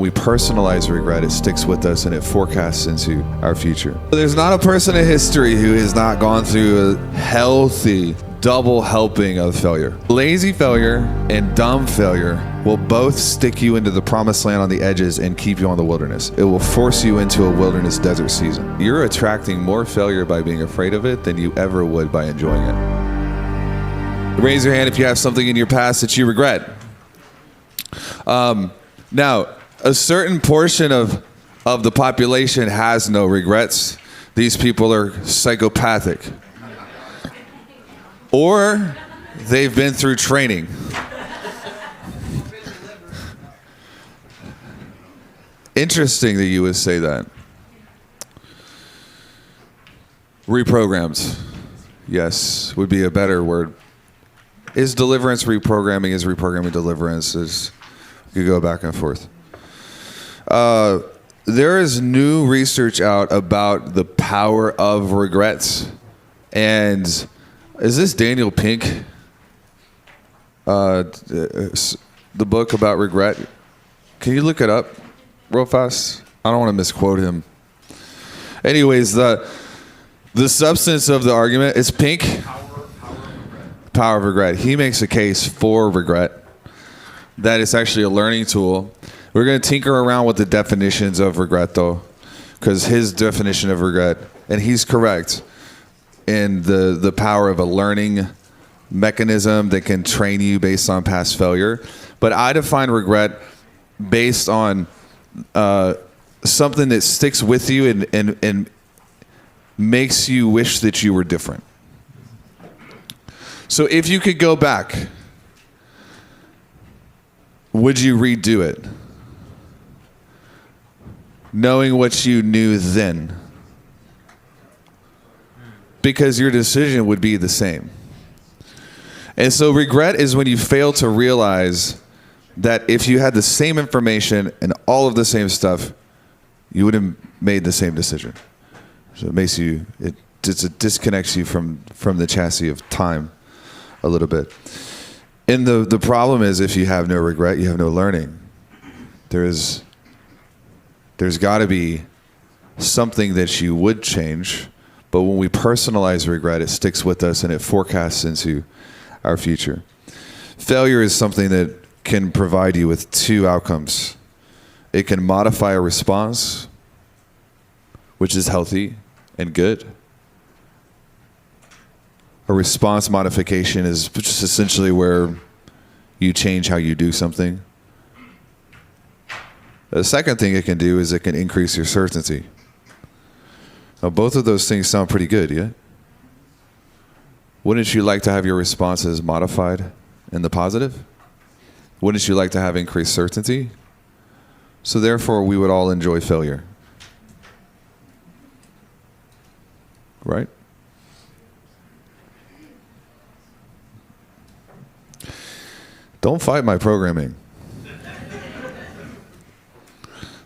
we personalize regret, it sticks with us and it forecasts into our future. There's not a person in history who has not gone through a healthy double helping of failure. Lazy failure and dumb failure will both stick you into the promised land on the edges and keep you on the wilderness. It will force you into a wilderness desert season. You're attracting more failure by being afraid of it than you ever would by enjoying it. Raise your hand if you have something in your past that you regret. Now, a certain portion of the population has no regrets. These people are psychopathic. Or they've been through training. Interesting that you would say that. Reprogrammed. Yes, would be a better word. Is deliverance reprogramming? Is reprogramming deliverance? You go back and forth. There is new research out about the power of regrets. And is this Daniel Pink? The book about regret? Can you look it up real fast? I don't want to misquote him. Anyways, the substance of the argument is Pink. Power of regret. He makes a case for regret, that it's actually a learning tool. We're going to tinker around with the definitions of regret, though, because his definition of regret, and he's correct, in the power of a learning mechanism that can train you based on past failure. But I define regret based on something that sticks with you and makes you wish that you were different. So if you could go back, would you redo it? Knowing what you knew then. Because your decision would be the same. And so regret is when you fail to realize that if you had the same information and all of the same stuff, you would have made the same decision. So it disconnects you from the chassis of time a little bit. And the problem is, if you have no regret, you have no learning. There's got to be something that you would change, but when we personalize regret, it sticks with us and it forecasts into our future. Failure is something that can provide you with two outcomes. It can modify a response, which is healthy and good. A response modification is just essentially where you change how you do something. The second thing it can do is it can increase your certainty. Now, both of those things sound pretty good, yeah? Wouldn't you like to have your responses modified in the positive? Wouldn't you like to have increased certainty? So therefore, we would all enjoy failure. Right? Don't fight my programming.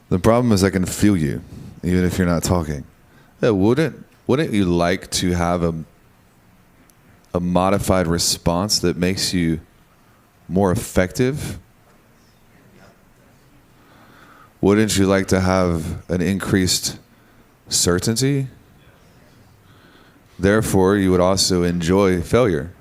The problem is I can feel you, even if you're not talking. Yeah, wouldn't you like to have a modified response that makes you more effective? Wouldn't you like to have an increased certainty? Therefore, you would also enjoy failure.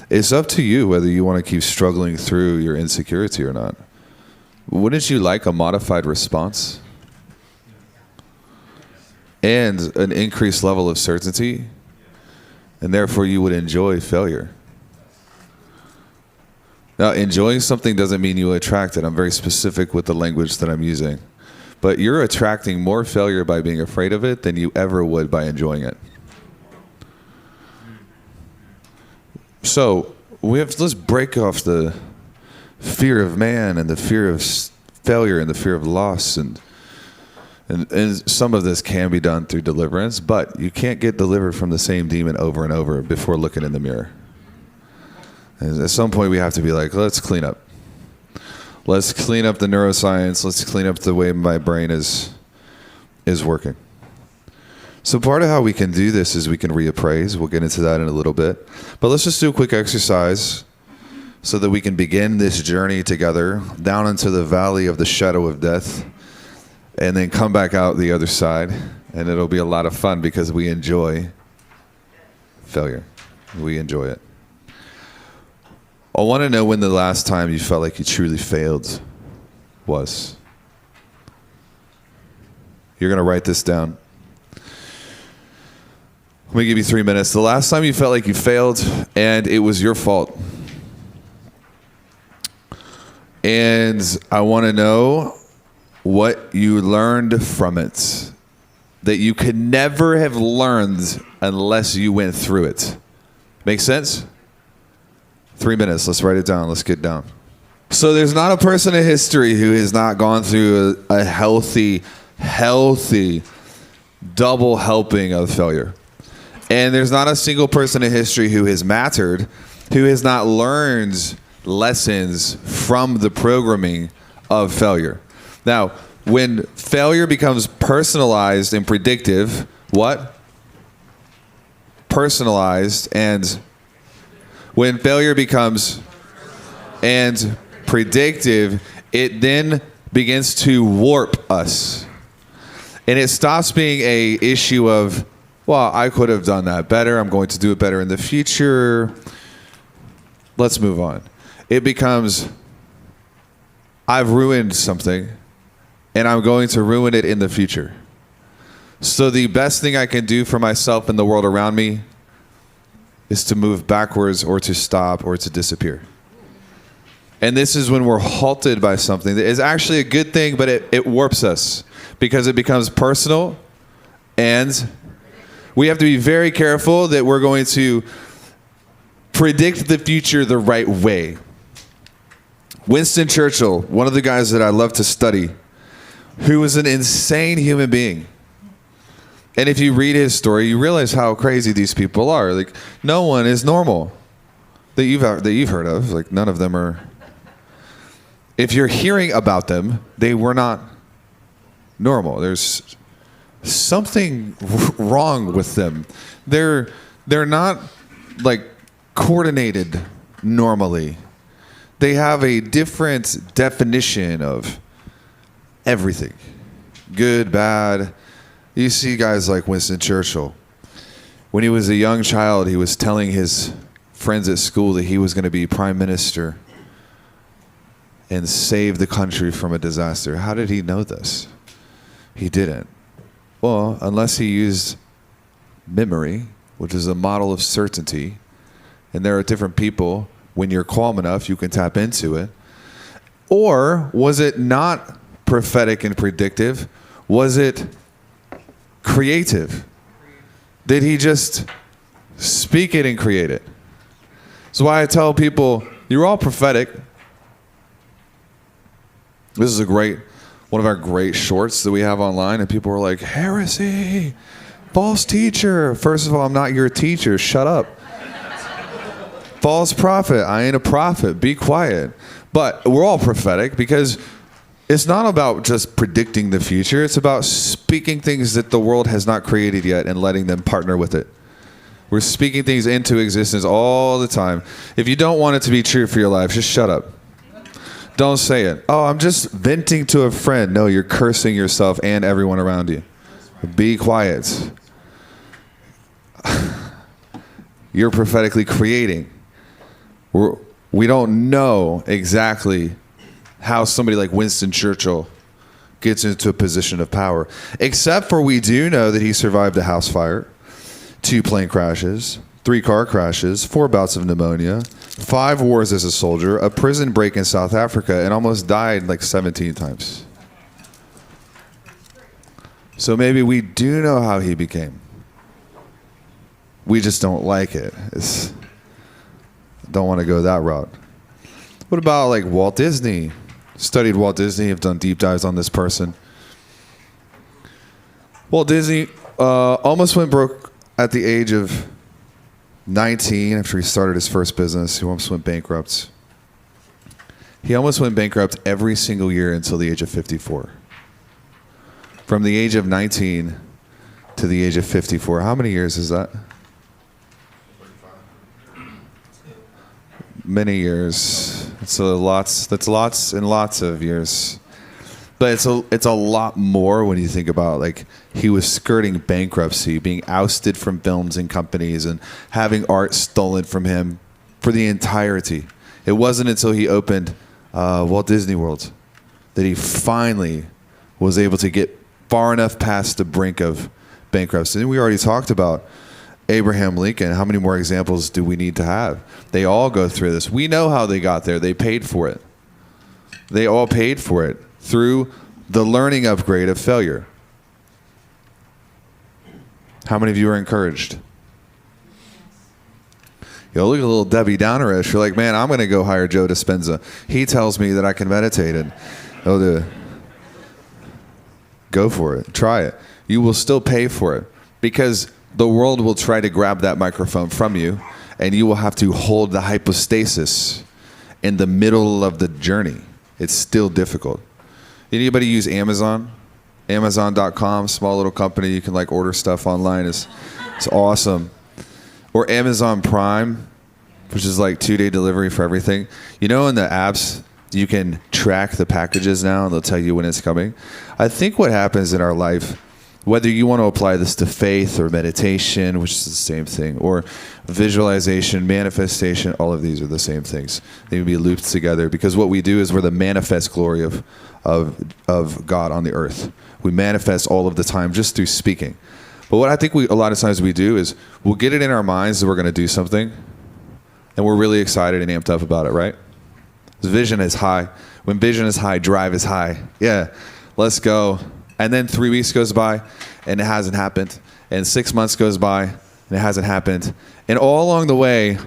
It's up to you whether you want to keep struggling through your insecurity or not. Wouldn't you like a modified response? And an increased level of certainty? And therefore you would enjoy failure. Now, enjoying something doesn't mean you attract it. I'm very specific with the language that I'm using. But you're attracting more failure by being afraid of it than you ever would by enjoying it. So let's break off the fear of man and the fear of failure and the fear of loss, and some of this can be done through deliverance, but you can't get delivered from the same demon over and over before looking in the mirror. And at some point we have to be like, let's clean up. Let's clean up the neuroscience. Let's clean up the way my brain is working. So part of how we can do this is we can reappraise. We'll get into that in a little bit. But let's just do a quick exercise so that we can begin this journey together down into the valley of the shadow of death and then come back out the other side. And it'll be a lot of fun because we enjoy failure. We enjoy it. I want to know when the last time you felt like you truly failed was. You're going to write this down. Let me give you 3 minutes. The last time you felt like you failed and it was your fault. And I want to know what you learned from it that you could never have learned unless you went through it. Make sense? 3 minutes. Let's write it down. Let's get down. So there's not a person in history who has not gone through a healthy double helping of failure. And there's not a single person in history who has mattered, who has not learned lessons from the programming of failure. Now, when failure becomes personalized and predictive, what? Personalized, and when failure becomes and predictive, it then begins to warp us. And it stops being an issue of, well, I could have done that better. I'm going to do it better in the future. Let's move on. It becomes, I've ruined something, and I'm going to ruin it in the future. So the best thing I can do for myself and the world around me is to move backwards or to stop or to disappear. And this is when we're halted by something that is actually a good thing, but it warps us because it becomes personal, and we have to be very careful that we're going to predict the future the right way. Winston Churchill, one of the guys that I love to study, who was an insane human being. And if you read his story, you realize how crazy these people are. Like, no one is normal that you've heard of. Like, none of them are. If you're hearing about them, they were not normal. There's something wrong with them. They're not like coordinated normally. They have a different definition of everything. Good, bad. You see guys like Winston Churchill. When he was a young child, he was telling his friends at school that he was going to be prime minister and save the country from a disaster. How did he know this? He didn't. Well, unless he used memory, which is a model of certainty, and there are different people, when you're calm enough, you can tap into it. Or was it not prophetic and predictive? Was it creative? Did he just speak it and create it? That's why I tell people, you're all prophetic. This is one of our great shorts that we have online, and people were like, heresy, false teacher. First of all, I'm not your teacher. Shut up. False prophet. I ain't a prophet. Be quiet. But we're all prophetic because it's not about just predicting the future. It's about speaking things that the world has not created yet and letting them partner with it. We're speaking things into existence all the time. If you don't want it to be true for your life, just shut up. Don't say it. Oh, I'm just venting to a friend. No, you're cursing yourself and everyone around you. Be quiet. You're prophetically creating. We don't know exactly how somebody like Winston Churchill gets into a position of power, except for we do know that he survived a house fire, 2 plane crashes, 3 car crashes, 4 bouts of pneumonia, 5 wars as a soldier, a prison break in South Africa, and almost died like 17 times. So maybe we do know how he became. We just don't like it. Don't want to go that route. What about like Walt Disney? Studied Walt Disney, have done deep dives on this person. Walt Disney almost went broke at the age of 19 after he started his first business. He almost went bankrupt. He almost went bankrupt every single year until the age of 54. From the age of 19 to the age of 54. How many years is that? Many years. So that's lots and lots of years. But it's a lot more when you think about, like, he was skirting bankruptcy, being ousted from films and companies, and having art stolen from him for the entirety. It wasn't until he opened Walt Disney World that he finally was able to get far enough past the brink of bankruptcy. And we already talked about Abraham Lincoln. How many more examples do we need to have? They all go through this. We know how they got there. They paid for it. They all paid for it through the learning upgrade of failure. How many of you are encouraged? Yo, look at a little Debbie Downer-ish. You're like, man, I'm going to go hire Joe Dispenza. He tells me that I can meditate, and I'll do it. Go for it. Try it. You will still pay for it, because the world will try to grab that microphone from you, and you will have to hold the hypostasis in the middle of the journey. It's still difficult. Anybody use Amazon? Amazon.com, small little company. You can like order stuff online. It's awesome. Or Amazon Prime, which is like 2-day delivery for everything. You know, in the apps, you can track the packages now, and they'll tell you when it's coming. I think what happens in our life, whether you want to apply this to faith or meditation, which is the same thing, or visualization, manifestation, all of these are the same things. They can be looped together, because what we do is we're the manifest glory of God on the earth. We manifest all of the time just through speaking. But what I think a lot of times we do is we'll get it in our minds that we're going to do something, and we're really excited and amped up about it, right? Vision is high. When vision is high, drive is high. Yeah, let's go. And then 3 weeks goes by, and it hasn't happened. And 6 months goes by, and it hasn't happened. And all along the way,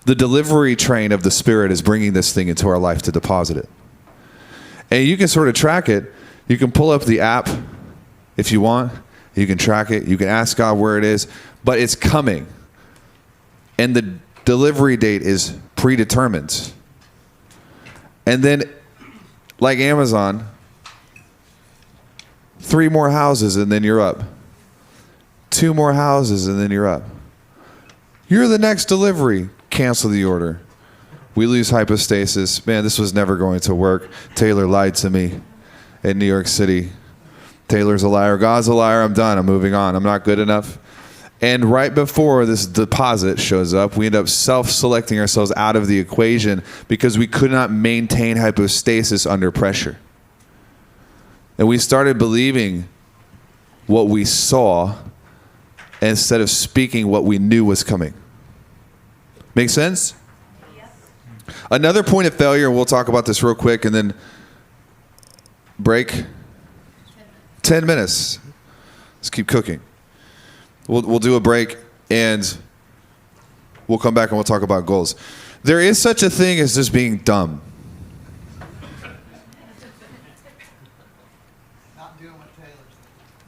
the delivery train of the Spirit is bringing this thing into our life to deposit it. And you can sort of track it. You can pull up the app if you want. You can track it. You can ask God where it is. But it's coming. And the delivery date is predetermined. And then, like Amazon, 3 more houses and then you're up. 2 more houses and then you're up. You're the next delivery. Cancel the order. We lose hypostasis. Man, this was never going to work. Taylor lied to me in New York City. Taylor's a liar. God's a liar. I'm done. I'm moving on. I'm not good enough. And right before this deposit shows up, we end up self-selecting ourselves out of the equation because we could not maintain hypostasis under pressure. And we started believing what we saw instead of speaking what we knew was coming. Make sense? Yes. Another point of failure, and we'll talk about this real quick and then break. 10 minutes. Let's keep cooking. We'll do a break, and we'll come back and we'll talk about goals. There is such a thing as just being dumb. Not doing what Taylor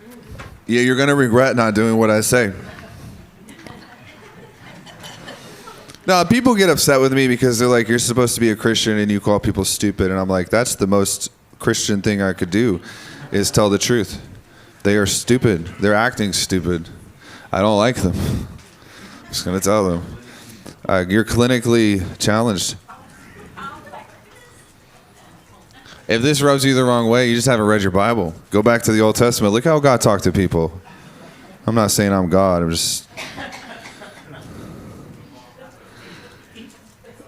said. Yeah, you're going to regret not doing what I say. No, people get upset with me because they're like, you're supposed to be a Christian and you call people stupid. And I'm like, that's the most Christian thing I could do, is tell the truth. They are stupid. They're acting stupid. I don't like them. I'm just going to tell them. You're clinically challenged. If this rubs you the wrong way, you just haven't read your Bible. Go back to the Old Testament. Look how God talked to people. I'm not saying I'm God. I'm just...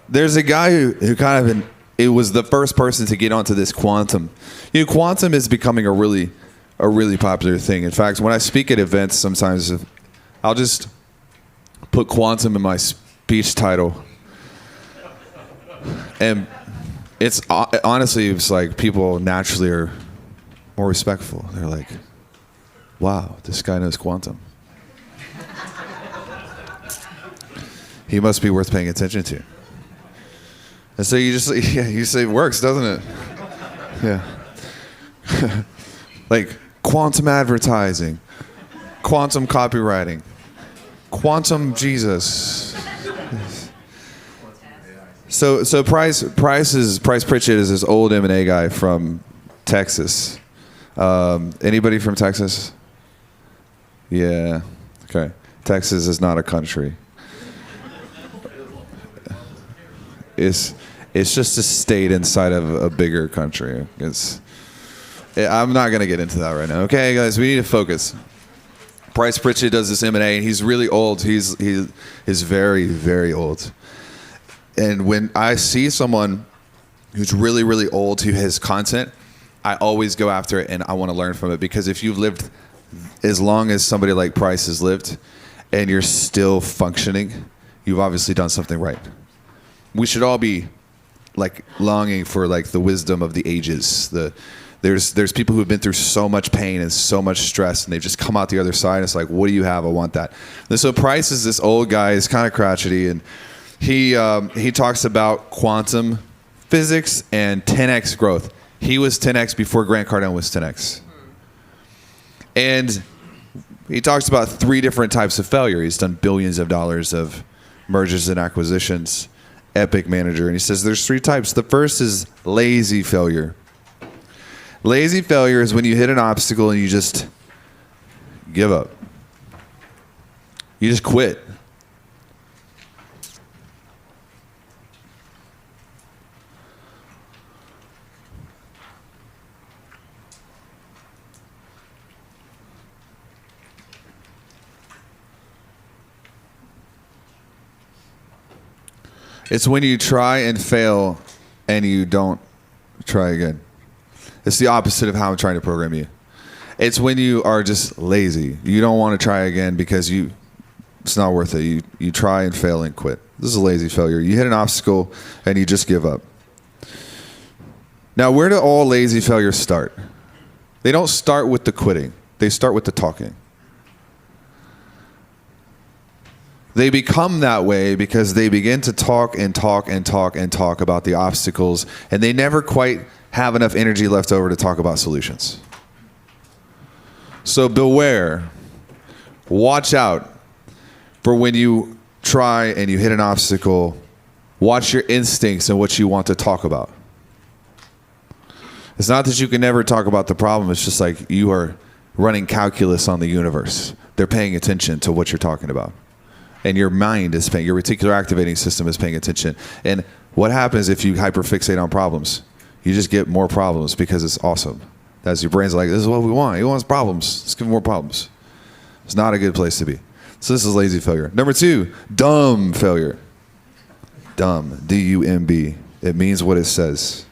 There's a guy who kind of... It was the first person to get onto this quantum. You know, quantum is becoming a really popular thing. In fact, when I speak at events, sometimes I'll just put quantum in my speech title. And it's honestly, it's like people naturally are more respectful. They're like, wow, this guy knows quantum. He must be worth paying attention to. And so you say it works, doesn't it? Yeah. Like quantum advertising, quantum copywriting, quantum Jesus. So Price Pritchett is this old M&A guy from Texas. Anybody from Texas? Yeah. Okay. Texas is not a country. It's just a state inside of a bigger country. I'm not gonna get into that right now. Okay, guys, we need to focus. Bryce Pritchett does this M&A, and he's really old. He is very, very old. And when I see someone who's really, really old who has content, I always go after it and I want to learn from it, because if you've lived as long as somebody like Bryce has lived and you're still functioning, you've obviously done something right. We should all be like longing for like the wisdom of the ages. There's people who've been through so much pain and so much stress, and they've just come out the other side. And it's like, what do you have? I want that. And so Price is this old guy. He's kind of crotchety, and he talks about quantum physics and 10x growth. He was 10x before Grant Cardone was 10x. And he talks about 3 different types of failure. He's done billions of dollars of mergers and acquisitions, epic manager. And he says there's 3 types. The first is lazy failure. Lazy failure is when you hit an obstacle and you just give up. You just quit. It's when you try and fail and you don't try again. It's the opposite of how I'm trying to program you. It's when you are just lazy. You don't want to try again because it's not worth it. You try and fail and quit. This is a lazy failure. You hit an obstacle and you just give up. Now, where do all lazy failures start? They don't start with the quitting. They start with the talking. They become that way because they begin to talk and talk and talk and talk about the obstacles, and they never quite have enough energy left over to talk about solutions. So beware. Watch out for when you try and you hit an obstacle. Watch your instincts and what you want to talk about. It's not that you can never talk about the problem. It's just like you are running calculus on the universe. They're paying attention to what you're talking about. And your mind is paying, your reticular activating system is paying attention. And what happens if you hyperfixate on problems? You just get more problems because it's awesome. That's your brain's like, this is what we want. He wants problems. Let's give him more problems. It's not a good place to be. So this is lazy failure. Number 2, dumb failure. Dumb, D-U-M-B. It means what it says.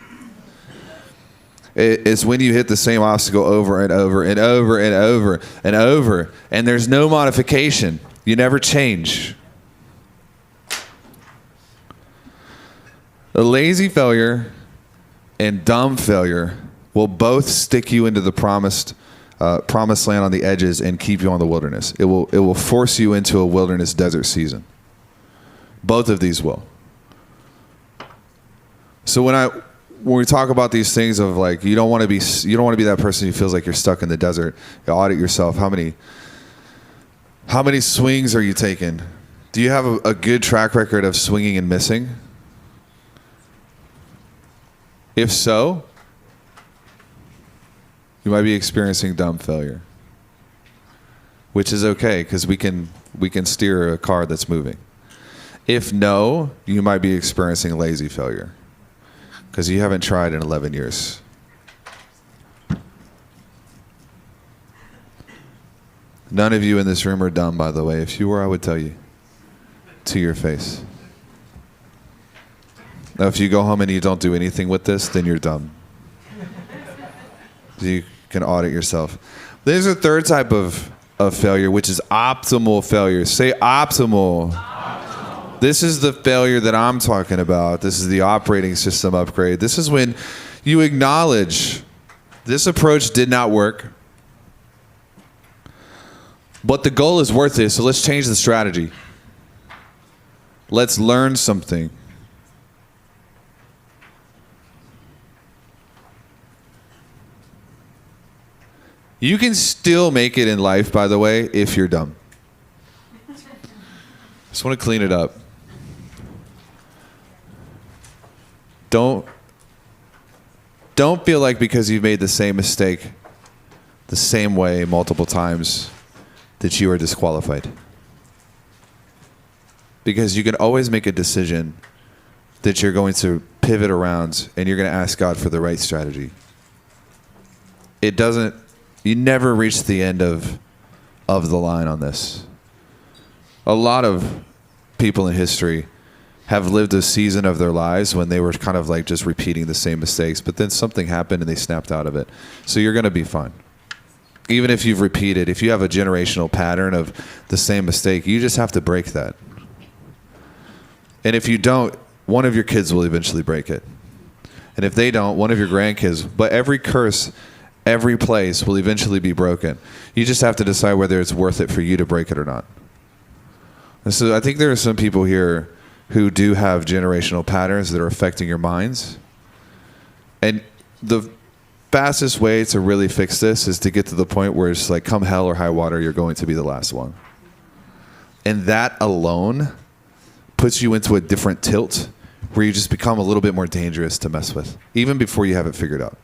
It's when you hit the same obstacle over and over and over and over and over, and there's no modification. You never change. A lazy failure and dumb failure will both stick you into the promised land on the edges and keep you on the wilderness. It will force you into a wilderness desert season. Both of these will. So when we talk about these things of like you don't want to be that person who feels like you're stuck in the desert. You audit yourself. How many swings are you taking? Do you have a good track record of swinging and missing? If so, you might be experiencing dumb failure, which is okay because we can steer a car that's moving. If no, you might be experiencing lazy failure because you haven't tried in 11 years. None of you in this room are dumb, by the way. If you were, I would tell you to your face. Now, if you go home and you don't do anything with this, then you're dumb. You can audit yourself. There's a third type of failure, which is optimal failure. Say optimal. Optimal. This is the failure that I'm talking about. This is the operating system upgrade. This is when you acknowledge this approach did not work. But the goal is worth it, so let's change the strategy. Let's learn something. You can still make it in life, by the way, if you're dumb. Just want to clean it up. Don't feel like because you've made the same mistake the same way multiple times, that you are disqualified. Because you can always make a decision that you're going to pivot around and you're going to ask God for the right strategy. You never reach the end of the line on this. A lot of people in history have lived a season of their lives when they were kind of like just repeating the same mistakes, but then something happened and they snapped out of it. So you're going to be fine. Even if you've repeated, if you have a generational pattern of the same mistake, you just have to break that. And if you don't, one of your kids will eventually break it. And if they don't, one of your grandkids. But every curse, every place will eventually be broken. You just have to decide whether it's worth it for you to break it or not. And so I think there are some people here who do have generational patterns that are affecting your minds. And the fastest way to really fix this is to get to the point where it's like, come hell or high water, you're going to be the last one. And that alone puts you into a different tilt where you just become a little bit more dangerous to mess with, even before you have it figured out.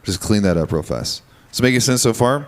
Just clean that up real fast. Does it make sense so far?